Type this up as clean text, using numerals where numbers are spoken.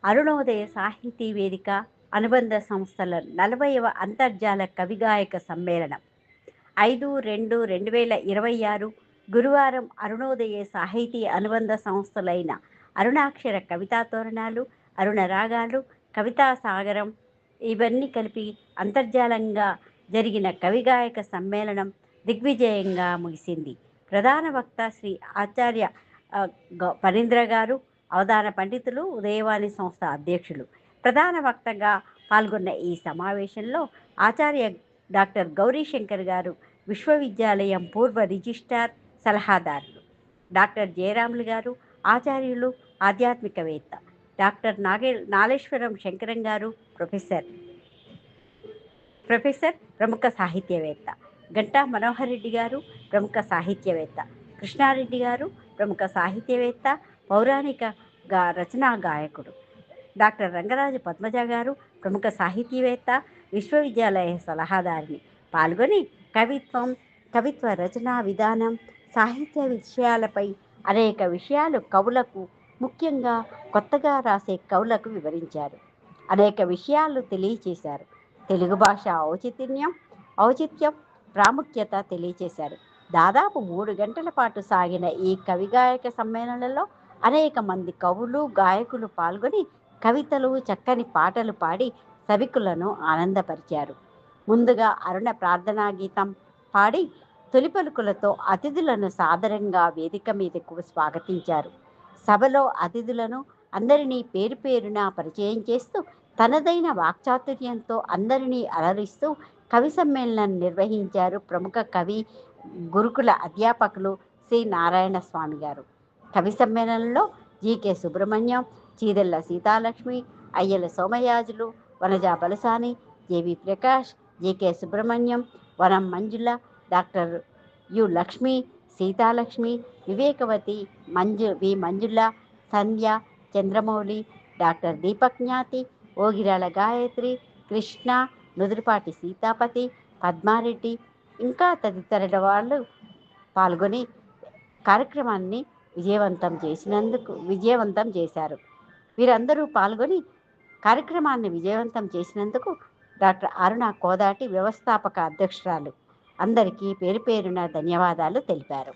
అరుణోదయ సాహితీ వేదిక అనుబంధ సంస్థల 40వ అంతర్జాల కవిగాయక సమ్మేళనం 5/2/2026 గురువారం అరుణోదయ సాహితీ అనుబంధ సంస్థలైన అరుణాక్షర కవితా తోరణాలు, అరుణ రాగాలు, కవితా సాగరం ఇవన్నీ కలిపి అంతర్జాలంగా జరిగిన కవిగాయక సమ్మేళనం దిగ్విజయంగా ముగిసింది. ప్రధాన వక్త శ్రీ ఆచార్య ఫణీంద్ర గారు, అవధాన పండితులు, ఉదయవాణి సంస్థ అధ్యక్షులు. ప్రధాన వక్తగా పాల్గొన్న ఈ సమావేశంలో ఆచార్య డాక్టర్ గౌరీశంకర్ గారు, విశ్వవిద్యాలయం పూర్వ రిజిస్ట్రార్, సలహాదారులు. డాక్టర్ జయరాములు గారు ఆచార్యులు, ఆధ్యాత్మికవేత్త. డాక్టర్ నాలేశ్వరం శంకరం గారు ప్రొఫెసర్, ప్రముఖ సాహిత్యవేత్త. గంటా మనోహర్ రెడ్డి గారు ప్రముఖ సాహిత్యవేత్త. కృష్ణారెడ్డి గారు ప్రముఖ సాహిత్యవేత్త, పౌరాణిక రచనా గాయకుడు. డాక్టర్ రంగరాజు పద్మజ గారు ప్రముఖ సాహితీవేత్త, విశ్వవిద్యాలయ సలహాదారిని పాల్గొని కవిత్వ రచనా విధానం, సాహిత్య విషయాలపై అనేక విషయాలు కవులకు, ముఖ్యంగా కొత్తగా రాసే కవులకు వివరించారు. అనేక విషయాలు తెలియచేశారు. తెలుగు భాష ఔచిత్యం, ప్రాముఖ్యత తెలియచేశారు. దాదాపు 3 గంటల పాటు సాగిన ఈ కవిగాయక సమ్మేళనంలో అనేక మంది కవులు, గాయకులు పాల్గొని కవితలు, చక్కని పాటలు పాడి సభికులను ఆనందపరిచారు. ముందుగా అరుణ ప్రార్థనా గీతం పాడి తొలి పలుకులతో అతిథులను సాదరంగా వేదిక మీదకు స్వాగతించారు. సభలో అతిథులను అందరినీ పేరు పేరున పరిచయం చేస్తూ తనదైన వాక్చాతుర్యంతో అందరినీ అలరిస్తూ కవి సమ్మేళనం నిర్వహించారు ప్రముఖ కవి గురుకుల అధ్యాపకులు శ్రీ నారాయణ స్వామి గారు. కవి సమ్మేళనంలో GK Subrahmanyam, Chidella Sitalakshmi, Ayyala Somayajulu, Vanaja Balasani, JV Prakash, GK Subrahmanyam, Vanam Manjula, doctor U Lakshmi, Sitalakshmi, Vivekavathi, Manjula, Sandhya, Chandramouli, doctor Deepak Gnathi, Ogirala Gayatri, Krishna, Nudurupati Sitapati, Padma Reddy ఇంకా తదితరుల వాళ్ళు పాల్గొని కార్యక్రమాన్ని విజయవంతం చేశారు. వీరందరూ పాల్గొని కార్యక్రమాన్ని విజయవంతం చేసినందుకు డాక్టర్ అరుణ కోదాటి వ్యవస్థాపక అధ్యక్షురాలు అందరికీ పేరు పేరున ధన్యవాదాలు తెలిపారు.